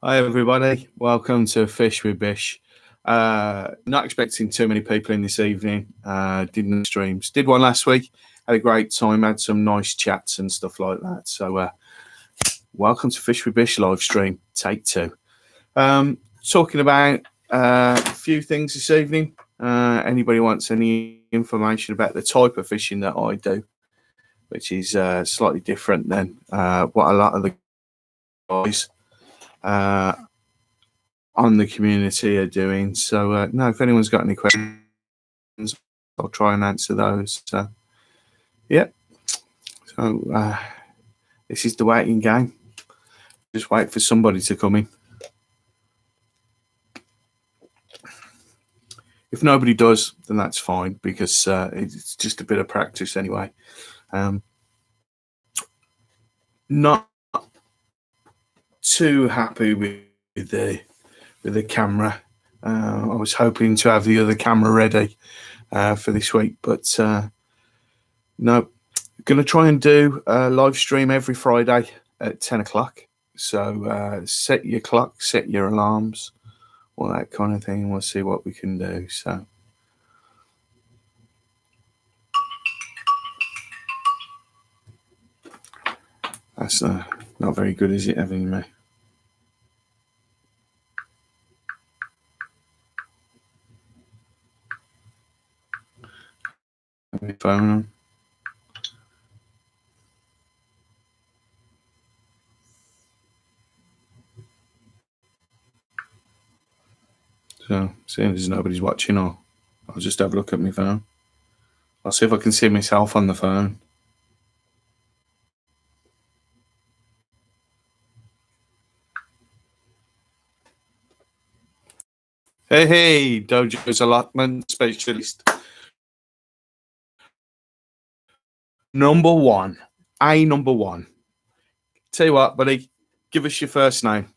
Hi everybody, welcome to Fish with Bish. Not expecting too many people in this evening. Didn't streams. Did one last week. Had a great time. Had some nice chats and stuff like that. So welcome to Fish with Bish live stream. Take two. Talking about a few things this evening. Anybody wants any information about the type of fishing that I do, which is slightly different than what a lot of the guys on the community are doing. So no, if anyone's got any questions, I'll try and answer those. So yeah, so this is the waiting game. Just wait for somebody to come in. If nobody does, then that's fine, because it's just a bit of practice anyway. Not too happy with the camera. I was hoping to have the other camera ready for this week, but no. Going to try and do a live stream every Friday at 10 o'clock. So set your clock, set your alarms, all that kind of thing. We'll see what we can do. So that's not very good, is it, having me? My phone on. So seeing as nobody's watching, I'll just have a look at my phone. I'll see if I can see myself on the phone. Hey, Dojo's allotment specialist. Number one. Tell you what, buddy, give us your first name,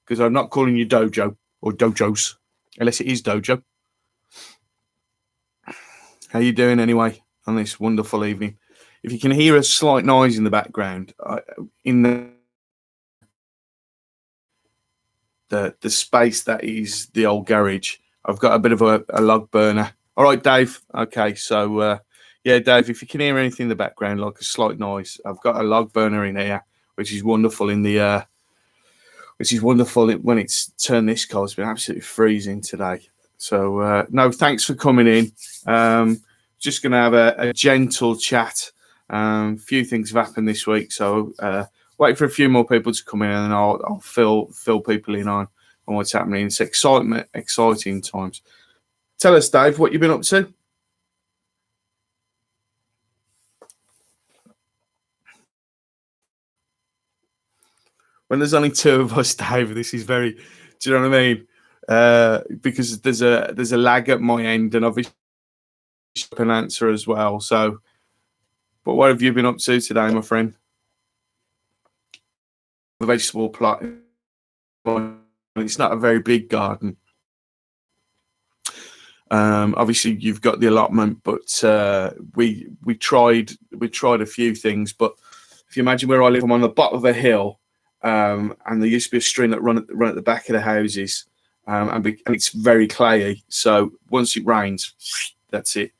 because I'm not calling you Dojo or Dojos, unless it is Dojo. How you doing anyway on this wonderful evening? If you can hear a slight noise in the background, in the space that is the old garage, I've got a bit of a log burner. All right, Dave. Okay, so yeah, Dave, if you can hear anything in the background, like a slight noise, I've got a log burner in here, which is wonderful in the which is wonderful when it's turned this cold. It's been absolutely freezing today. So no, thanks for coming in. Just going to have a gentle chat. Few things have happened this week, so wait for a few more people to come in, and I'll fill people in on what's happening. It's exciting times. Tell us, Dave, what you've been up to. When there's only two of us, Dave, this is very. Do you know what I mean? Because there's a lag at my end, and obviously an answer as well. So, but what have you been up to today, my friend? The vegetable plot. It's not a very big garden. Obviously, you've got the allotment, but we tried a few things. But if you imagine where I live, I'm on the bottom of a hill, and there used to be a stream that run at the back of the houses, and it's very clayey. So once it rains, that's it.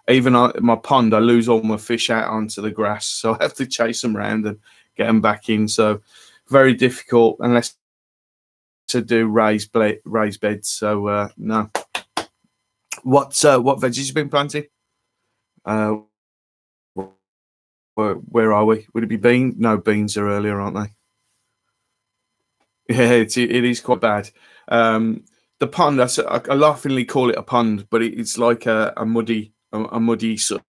Even my pond, I lose all my fish out onto the grass, so I have to chase them around and get them back in. So very difficult unless to do raised beds. So no. What veggies you been planting? Where are we? Would it be beans? No, beans are earlier, aren't they? Yeah, it is quite bad. The pond, I laughingly call it a pond, but it's like a muddy sort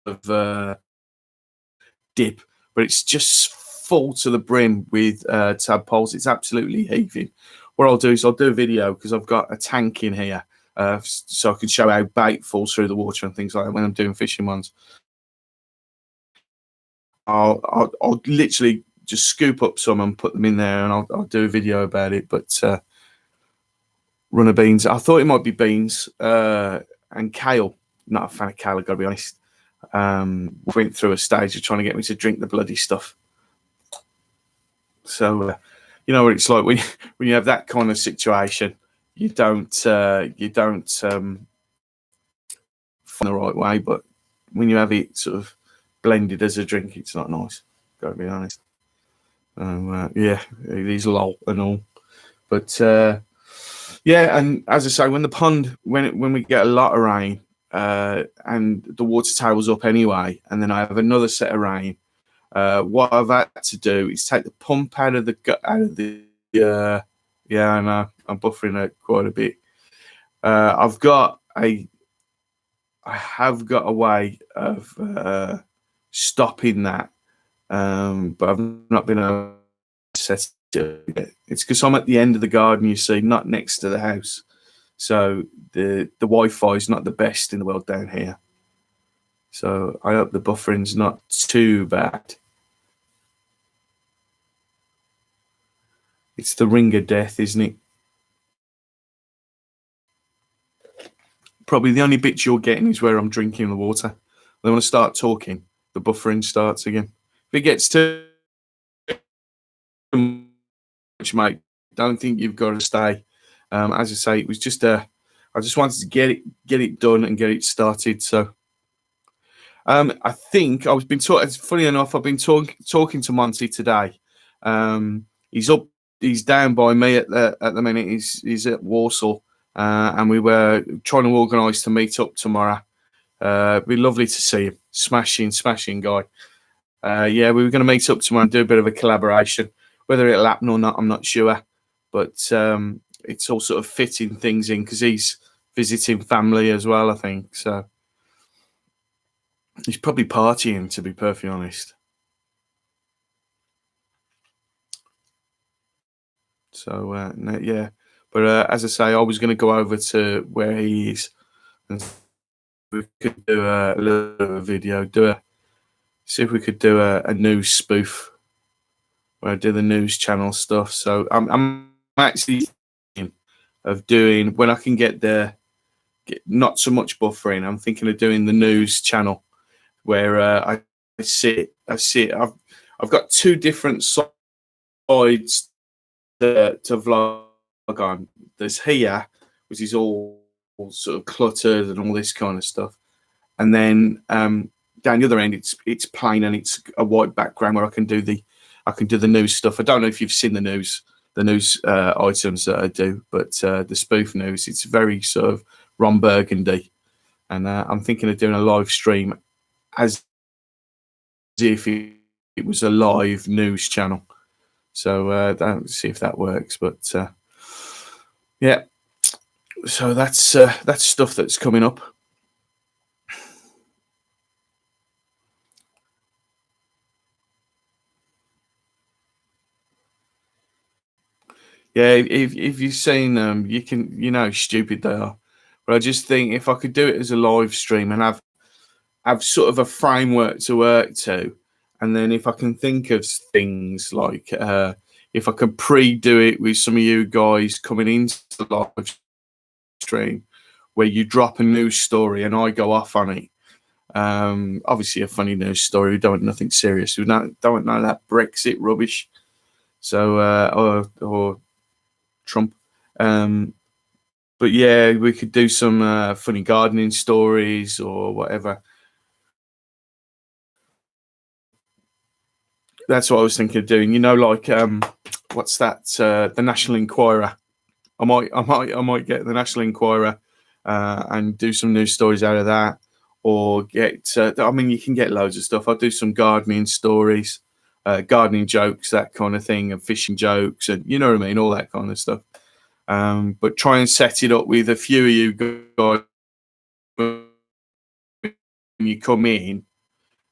of dip, but it's just full to the brim with tadpoles. It's absolutely heaving. What I'll do is I'll do a video, because I've got a tank in here, so I can show how bait falls through the water and things like that when I'm doing fishing ones. I'll literally just scoop up some and put them in there, and I'll do a video about it. But runner beans, I thought it might be beans and kale. Not a fan of kale, I've got to be honest. Went through a stage of trying to get me to drink the bloody stuff. So you know what it's like when when you have that kind of situation. You don't find the right way, but when you have it sort of blended as a drink, it's not nice. Got to be honest. Yeah, it is lol and all, but yeah, and as I say, when the pond when we get a lot of rain, and the water table's up anyway, and then I have another set of rain. What I've had to do is take the pump out of the. Uh, yeah, I know I'm buffering it quite a bit. Uh, I've got a I have got a way of stopping that, but I've not been able to set it up yet. It's because I'm at the end of the garden, you see, not next to the house. So the Wi-Fi is not the best in the world down here. So I hope the buffering's not too bad. It's the ring of death, isn't it? Probably the only bit you're getting is where I'm drinking the water. Then when I start talking, the buffering starts again. If it gets too much, mate, don't think you've got to stay. As I say, it was just I just wanted to get it done and get it started. So I think I was been talking. Funny enough, I've been talking to Monty today. He's up. He's down by me at the minute. He's at Warsaw, and we were trying to organise to meet up tomorrow. It'd be lovely to see him. Smashing guy. Yeah, we were going to meet up tomorrow and do a bit of a collaboration. Whether it'll happen or not, I'm not sure. But it's all sort of fitting things in because he's visiting family as well, I think. So he's probably partying, to be perfectly honest. So no, yeah. But as I say, I was going to go over to where he is and we could do a little bit of a video, see if we could do a news spoof where I do the news channel stuff. So I'm actually thinking of doing when I can get there, not so much buffering. I'm thinking of doing the news channel where I sit. I've got two different sides to vlog on. There's here, which is all sort of cluttered and all this kind of stuff, and then down the other end, it's plain and it's a white background where I can do the news stuff. I don't know if you've seen the news items that I do, but the spoof news, it's very sort of Ron Burgundy, and I'm thinking of doing a live stream as if it was a live news channel. So see if that works. But yeah, so that's stuff that's coming up. Yeah, if you've seen them, you know how stupid they are. But I just think if I could do it as a live stream and have sort of a framework to work to, and then if I can think of things like if I can pre-do it with some of you guys coming into the live stream, where you drop a news story and I go off on it. Obviously a funny news story. We don't want nothing serious. We don't know that Brexit rubbish. So or Trump. But yeah, we could do some funny gardening stories or whatever. That's what I was thinking of doing. You know, like what's that? The National Enquirer. I might get the National Enquirer and do some news stories out of that, or get. I mean, you can get loads of stuff. I'll do some gardening stories, gardening jokes, that kind of thing, and fishing jokes, and you know what I mean, all that kind of stuff. But try and set it up with a few of you guys when you come in,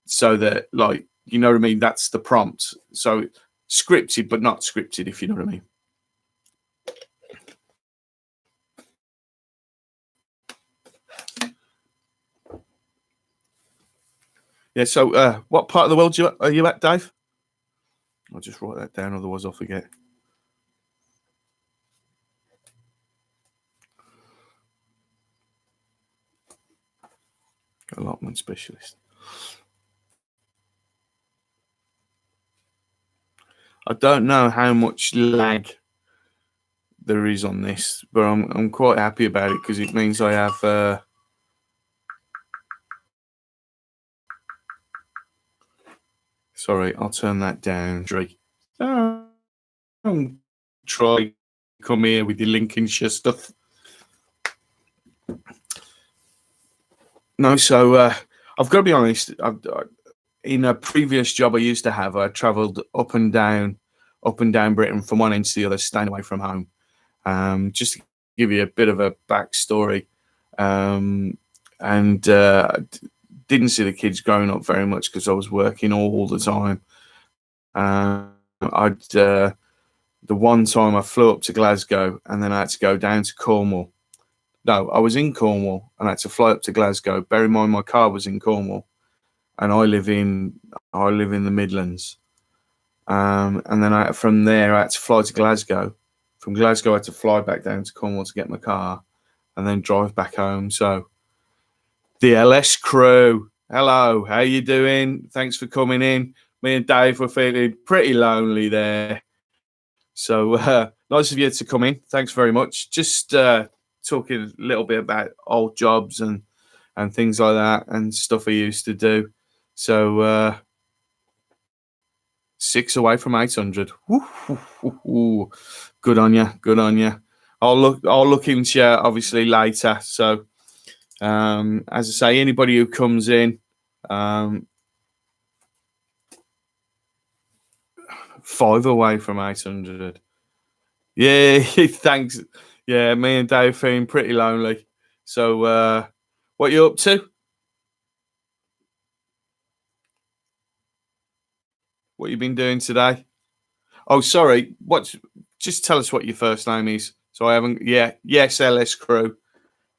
so that like you know what I mean. That's the prompt. So scripted, but not scripted, if you know what I mean. Yeah. So, what part of the world are you at, Dave? I'll just write that down, otherwise I'll forget. Allotment specialist. I don't know how much lag there is on this, but I'm quite happy about it because it means I have. Sorry, I'll turn that down. Drake. Don't try come here with your Lincolnshire stuff. No, so I've got to be honest. In a previous job I used to have, I travelled up and down Britain from one end to the other, staying away from home. Just to give you a bit of a backstory, and didn't see the kids growing up very much because I was working all the time. The one time I flew up to Glasgow and then I had to go down to Cornwall. No, I was in Cornwall and I had to fly up to Glasgow. Bear in mind, my car was in Cornwall, and I live in the Midlands. And then from there I had to fly to Glasgow. From Glasgow, I had to fly back down to Cornwall to get my car, and then drive back home. So, the LS crew, hello, how you doing? Thanks for coming in. Me and Dave were feeling pretty lonely there. So nice of you to come in. Thanks very much. Just talking a little bit about old jobs and things like that and stuff I used to do. So 6 away from 800. Woo. Good on you. Good on you. I'll look into you obviously later. So as I say, anybody who comes in, 5 away from 800. Yeah, thanks. Yeah, me and Dave feeling pretty lonely. So, what you up to? What you been doing today? Oh, sorry. Just tell us what your first name is. So I haven't. Yeah, yes, LS Crew.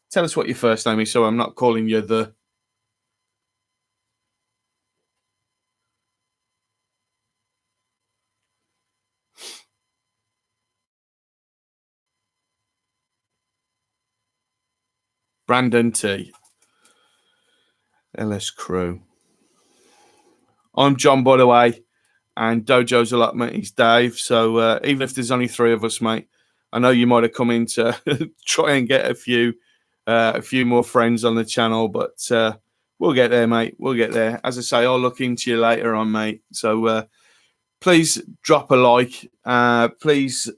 Tell us what your first name is, so I'm not calling you the. Brandon T. LS Crew. I'm John, by the way, and Dojo's allotment is Dave. So even if there's only 3 of us, mate, I know you might have come in to try and get a few more friends on the channel, but we'll get there, mate. We'll get there. As I say, I'll look into you later on, mate. So please drop a like. Please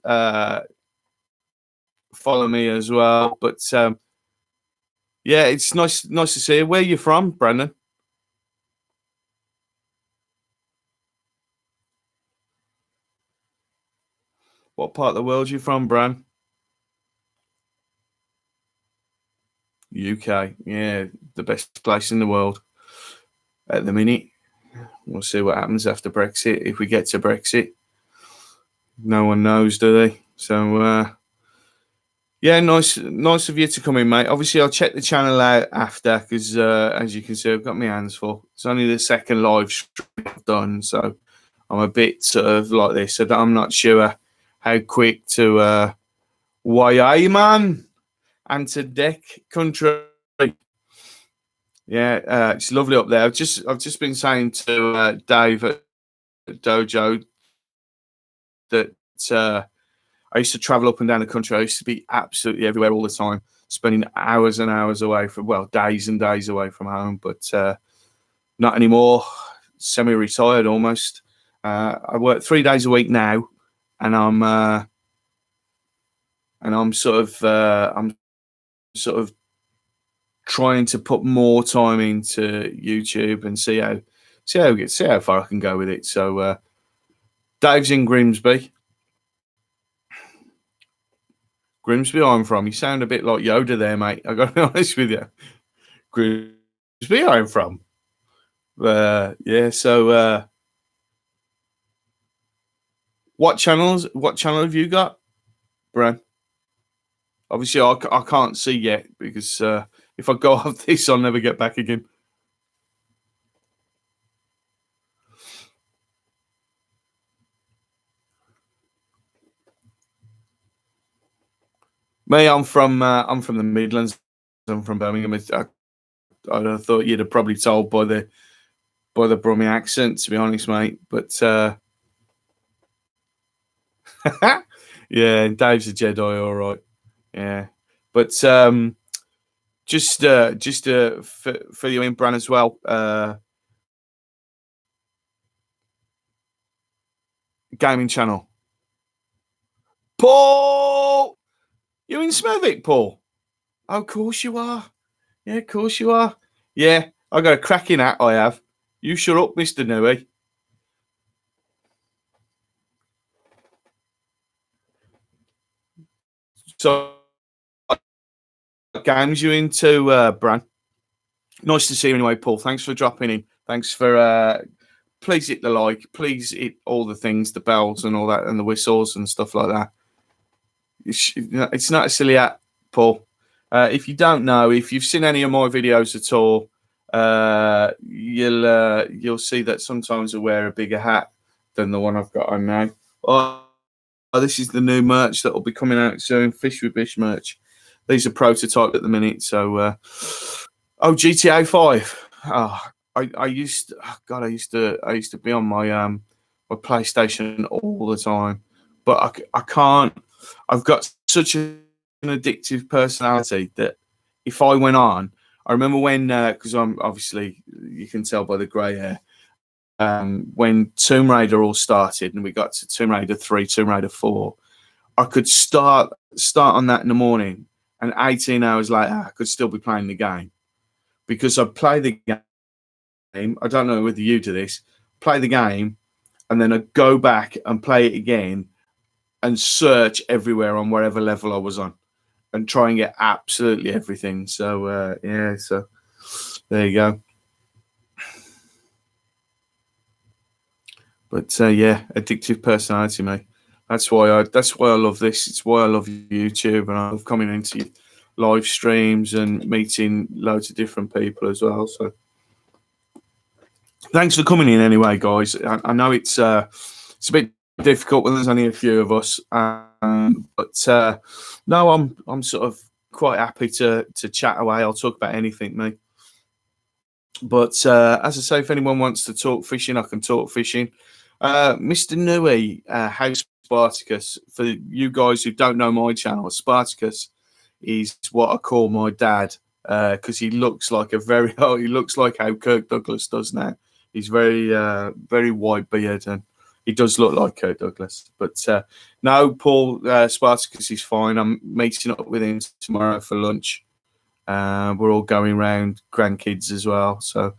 follow me as well. But yeah, it's nice to see you. Where are you from, Brandon? What part of the world are you from, Bran? UK. Yeah, the best place in the world at the minute. We'll see what happens after Brexit. If we get to Brexit, no one knows, do they? So yeah, nice of you to come in, mate. Obviously, I'll check the channel out after because, as you can see, I've got my hands full. It's only the second live stream I've done, so I'm a bit sort of like this. So I'm not sure how quick to why man and to deck country. Yeah, it's lovely up there. I've just been saying to Dave at Dojo that I used to travel up and down the country. I used to be absolutely everywhere all the time, spending hours and hours away from, well, days and days away from home, but not anymore. Semi-retired almost. I work 3 days a week now, and I'm sort of trying to put more time into YouTube and see how far I can go with it. So Dave's in Grimsby. Grimsby, I'm from. You sound a bit like Yoda there, mate. I got to be honest with you. Grimsby, I'm from. Yeah. So, what channel have you got, Bran? Obviously, I can't see yet because if I go off this, I'll never get back again. Me, I'm from the Midlands. I'm from Birmingham. I thought you'd have probably told by the Brummie accent, to be honest, mate. But Yeah, and Dave's a Jedi, all right. Yeah, but just for you in, Bran, as well. Gaming channel, Paul. You in Smethwick, Paul? Oh, of course you are. Yeah, of course you are. Yeah, I got a cracking hat. I have. You shut up, Mister Newey. So, what games you into, Bran? Nice to see you anyway, Paul. Thanks for dropping in. Thanks for please hit the like, please hit all the things, the bells and all that, and the whistles and stuff like that. It's not a silly app, Paul. If you don't know, if you've seen any of my videos at all, you'll see that sometimes I wear a bigger hat than the one I've got on now. Oh, this is the new merch that will be coming out soon. Fish with Bish merch. These are prototype at the minute. So, GTA 5. Oh, I used. Oh God, I used to be on my PlayStation all the time, but I can't. I've got such an addictive personality that if I went on, I remember when because I'm obviously you can tell by the grey hair. When Tomb Raider all started and we got to Tomb Raider 3, Tomb Raider 4, I could start on that in the morning, and 18 hours later, I could still be playing the game because I'd play the game. I don't know whether you do this. Play the game, and then I'd go back and play it again and search everywhere on wherever level I was on and try and get absolutely everything. So yeah, so there you go. But yeah, addictive personality, mate. That's why I love this. It's why I love YouTube, and I love coming into live streams and meeting loads of different people as well. So thanks for coming in anyway, guys. I know it's a bit difficult when there's only a few of us, but no, I'm sort of quite happy to chat away. I'll talk about anything, mate. But as I say, if anyone wants to talk fishing, I can talk fishing. Mr. Nui, House Spartacus, for you guys who don't know my channel, Spartacus is what I call my dad because he looks like he looks like how Kirk Douglas does now. He's very white beard and he does look like Kirk Douglas. But no, Paul Spartacus is fine. I'm meeting up with him tomorrow for lunch. We're all going round grandkids as well, so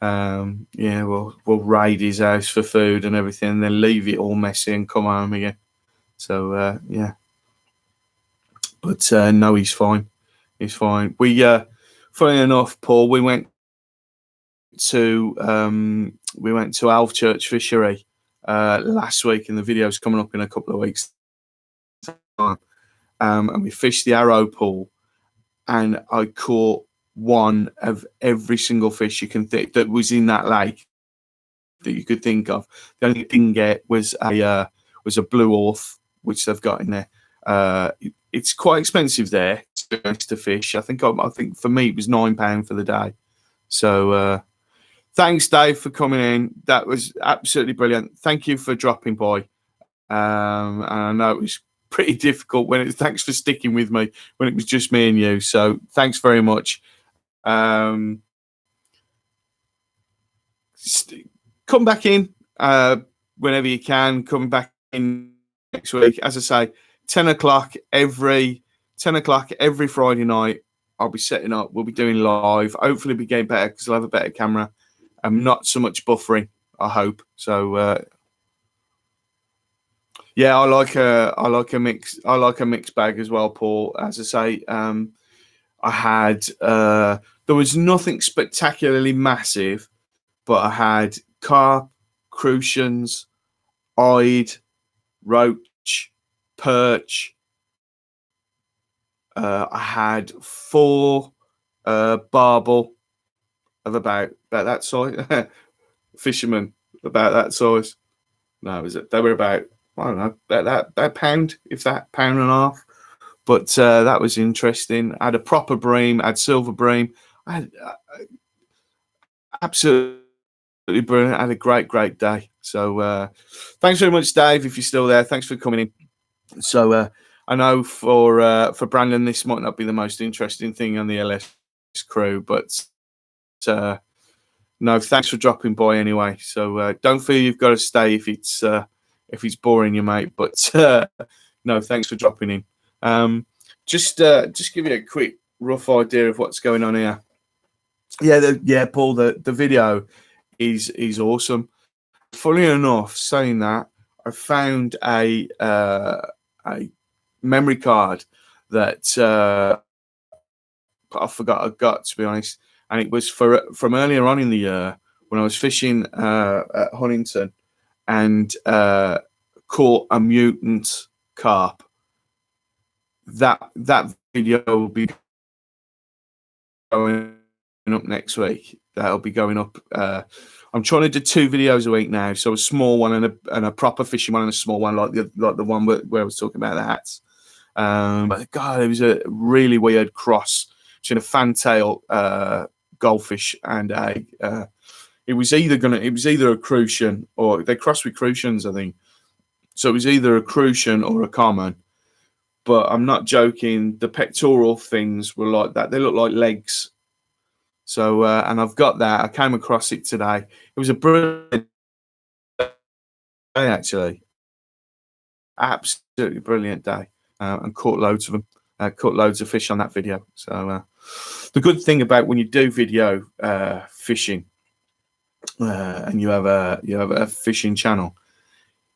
yeah, we'll raid his house for food and everything, and then leave it all messy and come home again. So yeah, but no, he's fine. He's fine. Funny enough, Paul, we went to Alvechurch Fishery last week, and the video's coming up in a couple of weeks' time. And we fished the Arrow pool, and I caught one of every single fish you can think that was in that lake that you could think of. The only thing I didn't get was a blue orf, which they've got in there. It's quite expensive there to fish. I think for me it was £9 for the day. So thanks, Dave, for coming in. That was absolutely brilliant. Thank you for dropping by. And I know it was pretty difficult thanks for sticking with me when it was just me and you. So thanks very much. Come back in whenever you can. Come back in next week. As I say, 10 o'clock every Friday night. I'll be setting up. We'll be doing live. Hopefully, we get better because I'll have a better camera. Not so much buffering, I hope. So yeah, I like a mixed bag as well, Paul. As I say, I had there was nothing spectacularly massive, but I had carp, crucians, eyed, roach, perch. I had 4 barbel of about that size. Fisherman about that size. No, they were about, I don't know, about that pound, if that, pound and a half. But that was interesting. I had a proper bream, I had silver bream. I had absolutely brilliant. I had a great day. So thanks very much, Dave. If you're still there, thanks for coming in. So I know for Brandon, this might not be the most interesting thing on the LS crew, but no, thanks for dropping by anyway. So don't feel you've got to stay if it's boring you, mate. But no, thanks for dropping in. Just give you a quick rough idea of what's going on here. Yeah, Paul. The video is awesome. Funny enough, saying that, I found a memory card that I forgot I got, to be honest, and it was from earlier on in the year when I was fishing at Huntington and caught a mutant carp. That video will be going up next week. That'll be going up. I'm trying to do 2 videos a week now, so a small one and a proper fishing one and a small one, like the one where I was talking about the hats. But God, it was a really weird cross between a fantail goldfish and it was either a crucian, or they crossed with crucians, I think. So it was either a crucian or a common. But I'm not joking. The pectoral things were like that. They look like legs. So and I've got that. I came across it today. It was a brilliant day, actually. Absolutely brilliant day. And caught loads of them. Caught loads of fish on that video. So the good thing about when you do video fishing and you have a fishing channel,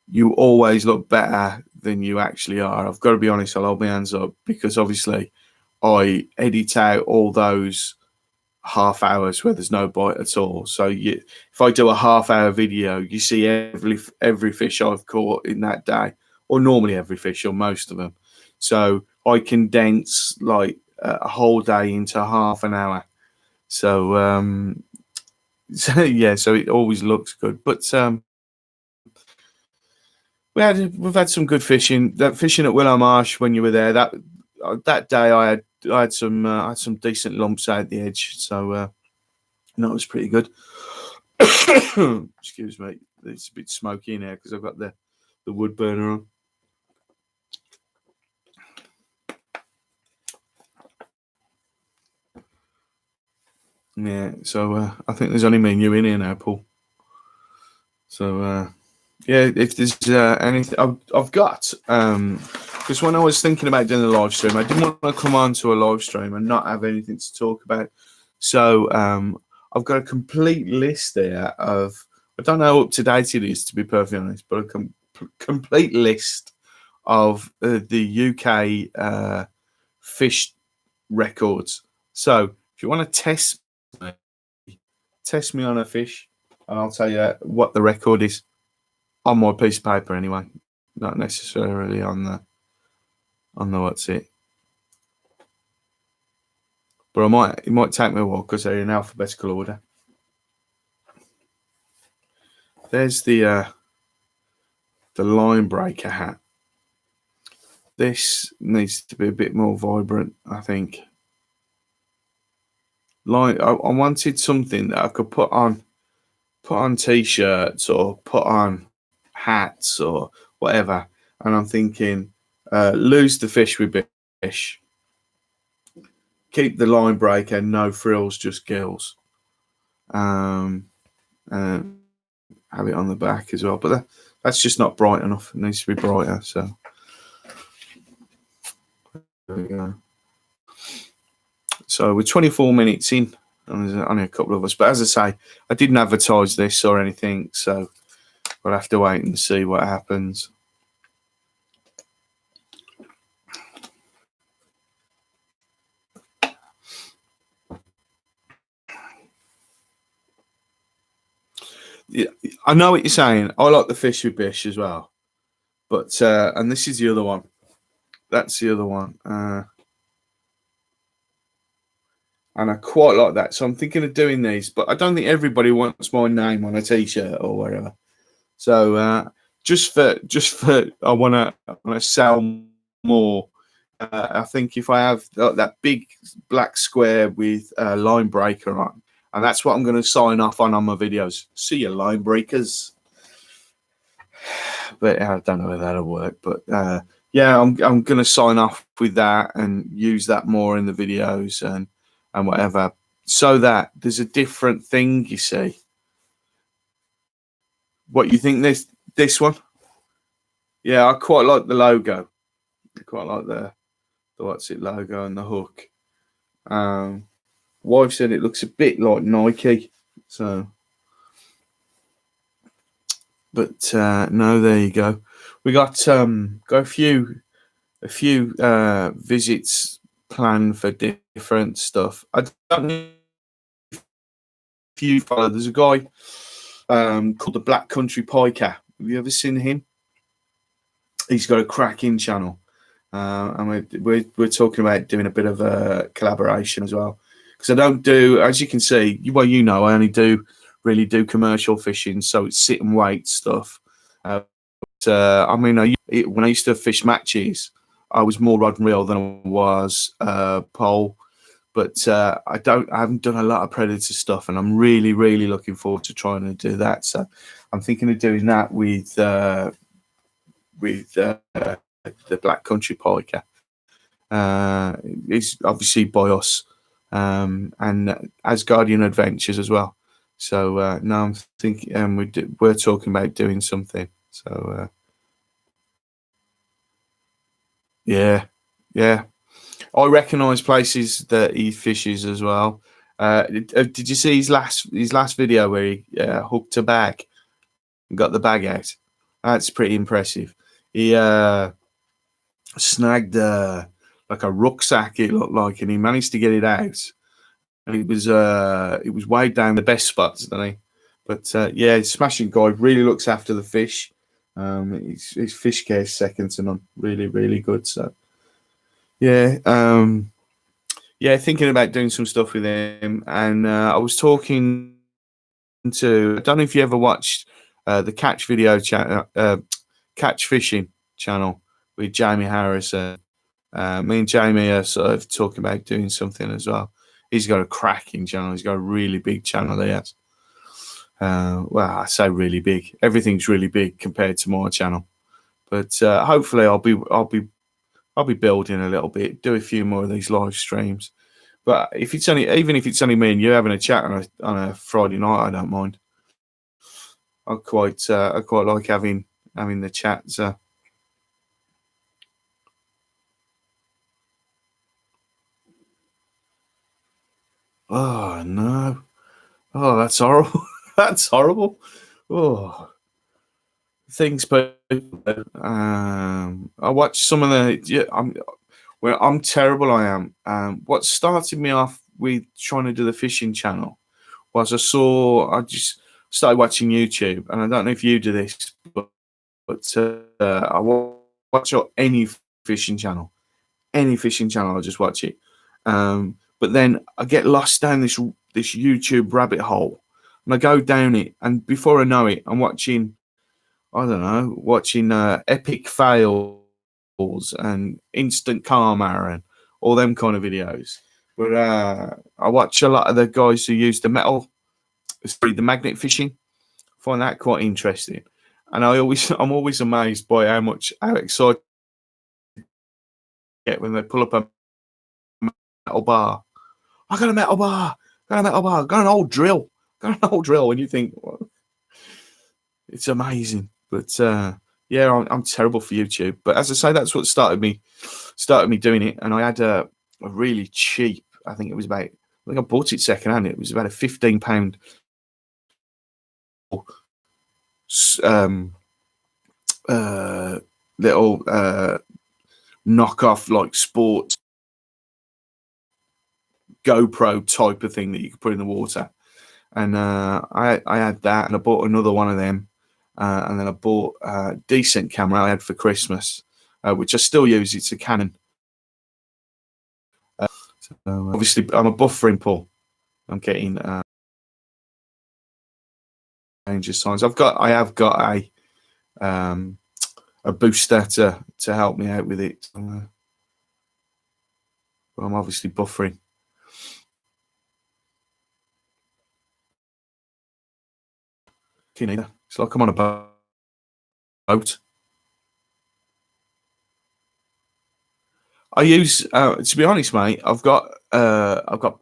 you always look better than you actually are. I've got to be honest. I'll hold my hands up, because obviously I edit out all those half hours where there's no bite at all. So if I do a half-hour video, you see every fish I've caught in that day, or normally every fish, or most of them. So I condense like a whole day into half an hour. So so it always looks good. But we've had some good fishing. That fishing at Willow Marsh when you were there, that day I had some decent lumps out the edge. So that was pretty good. Excuse me, it's a bit smoky in here because I've got the wood burner on. Yeah, so I think there's only me and you in here now, Paul. So yeah, if there's anything I've got, because when I was thinking about doing the live stream, I didn't want to come on to a live stream and not have anything to talk about. So I've got a complete list there of, I don't know how up to date it is, to be perfectly honest, but a complete list of the UK fish records. So if you want to test me on a fish, and I'll tell you what the record is on my piece of paper anyway, not necessarily on the what's it. But it might take me a while because they're in alphabetical order. There's the line breaker hat. This needs to be a bit more vibrant, I think. I wanted something that I could put on t-shirts or put on hats or whatever. And I'm thinking, lose the fish with Bish. Keep the line breaker, no frills, just gills. And have it on the back as well. But that's just not bright enough. It needs to be brighter. So there we go. So we're 24 minutes in, and there's only a couple of us. But as I say, I didn't advertise this or anything, so we'll have to wait and see what happens. Yeah, I know what you're saying. I like the fish with Bish as well. But and this is the other one. That's the other one. And I quite like that. So I'm thinking of doing these, but I don't think everybody wants my name on a t-shirt or whatever. So just for I want to sell more. I think if I have that big black square with a line breaker on, And that's what I'm going to sign off on my videos. See you, line breakers. But I don't know whether that'll work. But yeah, I'm going to sign off with that and use that more in the videos and whatever, so that there's a different thing. You see, what you think this one? Yeah, I quite like the logo. I quite like the what's it logo and the hook. Wife said it looks a bit like Nike, so. But no, there you go. We got a few visits planned for different stuff. I don't know if you follow. There's a guy called the Black Country Piker. Have you ever seen him? He's got a cracking channel, and we're talking about doing a bit of a collaboration as well. Because I don't do, as you can see, well, you know, I only really do commercial fishing, so it's sit and wait stuff. I mean, when I used to fish matches, I was more rod and reel than I was pole. But I haven't done a lot of predator stuff, and I'm really, really looking forward to trying to do that. So I'm thinking of doing that with the Black Country Piker. It's obviously by us, and as Guardian Adventures as well. So now I'm thinking, we're talking about doing something. So yeah, I recognise places that he fishes as well. Did you see his last video where he hooked a bag and got the bag out? That's pretty impressive. He snagged like a rucksack, it looked like, and he managed to get it out. And it was way down the best spots, didn't he? But yeah, smashing guy. Really looks after the fish. His fish care is second to none. Really, really good. So yeah, yeah, thinking about doing some stuff with him. And I was talking to, I don't know if you ever watched the catch fishing channel with Jamie Harris. Me and Jamie are sort of talking about doing something as well. He's got a cracking channel. He's got a really big channel. He has. Well, I say really big. Everything's really big compared to my channel. But hopefully, I'll be building a little bit. Do a few more of these live streams. But even if it's only me and you having a chat on a Friday night, I don't mind. I quite like having the chat. So. Oh no! Oh, that's horrible. That's horrible. Oh, things. But I watched some of the. Yeah, I'm terrible. I am. What started me off with trying to do the fishing channel was I just started watching YouTube, and I don't know if you do this, but I watch any fishing channel. Any fishing channel, I just watch it. But then I get lost down this YouTube rabbit hole, and I go down it, and before I know it, I'm watching, I don't know, epic fails and instant karma and all them kind of videos. But I watch a lot of the guys who use the magnet fishing. I find that quite interesting, and I'm always amazed by how excited they get when they pull up a metal bar. I got a metal bar. Got an old drill. And you think, well, it's amazing. But yeah, I'm terrible for YouTube. But as I say, that's what started me doing it. And I had a really cheap. I think I bought it secondhand. It was about a £15 little knockoff like sport GoPro type of thing that you could put in the water. And I had that, and I bought another one of them, and then I bought a decent camera I had for Christmas, which I still use. It's a Canon. So obviously, I'm a buffering pull. I'm getting danger signs. I have got a booster to help me out with it. But I'm obviously buffering. either. It's like I'm on a boat. I use, to be honest, mate. I've got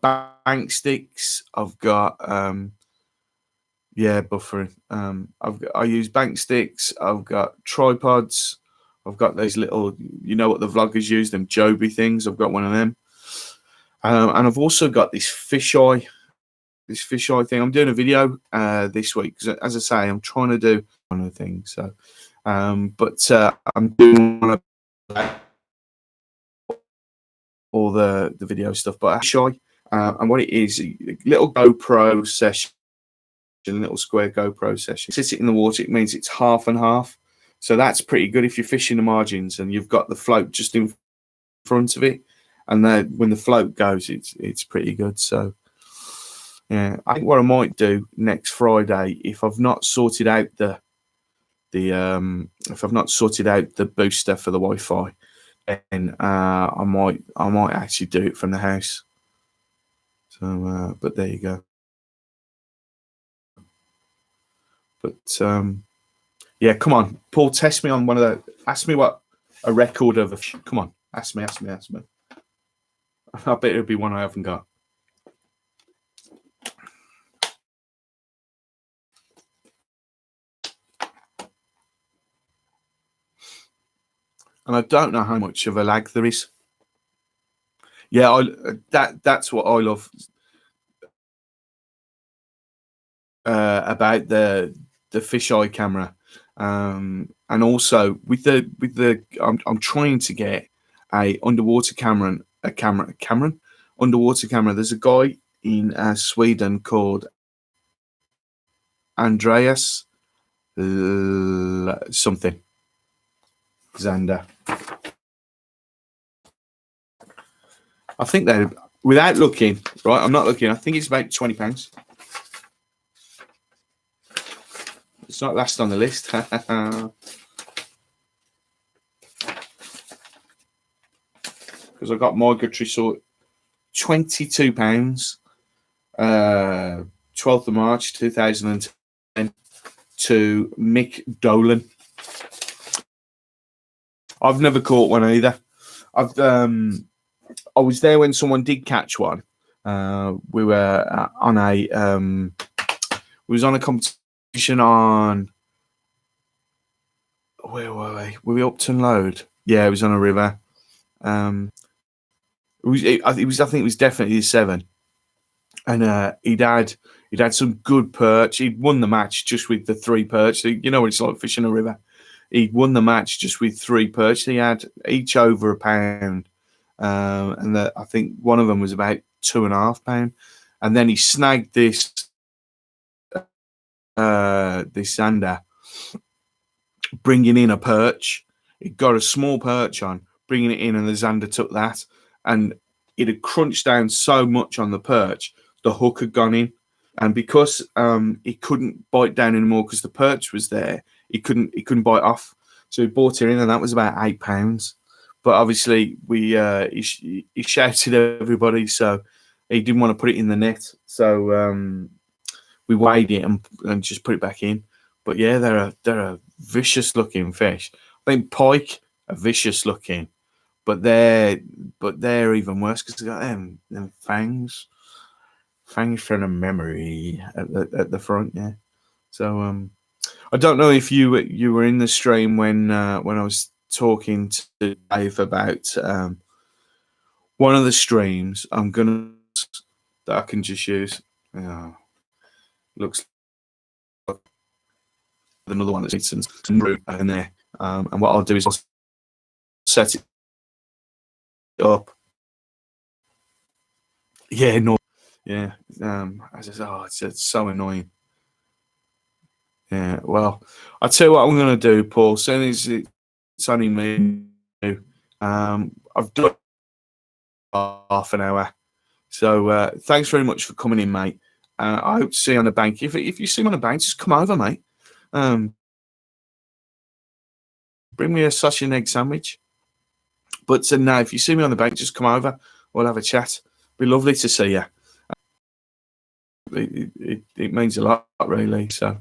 bank sticks. I've got yeah, buffering. I use bank sticks. I've got tripods. I've got these little, you know what the vloggers use, them Joby things. I've got one of them. And I've also got this fisheye thing. I'm doing a video this week because, as I say, I'm trying to do one of the things. So, but I'm doing one of all the video stuff. But fisheye, and what it is, a little GoPro session, a little square GoPro session. Sit it in the water. It means it's half and half. So that's pretty good if you're fishing the margins and you've got the float just in front of it. And then when the float goes, it's pretty good. So yeah, I think what I might do next Friday, if I've not sorted out the booster for the Wi-Fi, then I might actually do it from the house. So, but there you go. But yeah, come on, Paul, test me on one of the. Ask me what a record of. Come on, ask me. I bet it'll be one I haven't got. And I don't know how much of a lag there is. Yeah, that's what I love about the fisheye camera, and also with the I'm trying to get a underwater camera. Underwater camera. There's a guy in Sweden called Andreas something Xander. I think they're, without looking, right? I'm not looking. I think it's about £20. It's not last on the list. Because I got migratory sort, £22. 12th of March 2010 to Mick Dolan. I've never caught one either. I was there when someone did catch one. We were on a we was on a competition on, where were we? Were we Upton Road? Yeah, it was on a river. I think it was definitely a 7, and he'd had some good perch. He'd won the match just with the 3 perch. You know what it's like fishing a river. He'd won the match just with 3 perch. He had each over a pound, and I think one of them was about £2.5. And then he snagged this sander, bringing in a perch. He got a small perch on, bringing it in, and the zander took that, and it had crunched down so much on the perch, the hook had gone in, and because he couldn't bite down anymore because the perch was there, he couldn't bite off. So he brought it in, and that was about £8. But obviously, he shouted at everybody, so he didn't want to put it in the net. So we weighed it and just put it back in. But yeah, they're a vicious looking fish. I think pike are vicious looking, but they're even worse because they got them fangs from a memory at the front. Yeah. So I don't know if you were in the stream when I was talking to Dave about one of the streams. I'm gonna that I can just use. Looks like another one that's some root in there. And what I'll do is I'll set it up. Yeah, no, yeah. It's so annoying. Yeah, well, I'll tell you what I'm going to do, Paul. Soon as it's only me, I've done half an hour. So thanks very much for coming in, mate. I hope to see you on the bank. If you see me on the bank, just come over, mate. Bring me a sausage and egg sandwich. But now, if you see me on the bank, just come over. We'll have a chat. Be lovely to see you. It means a lot, really. So.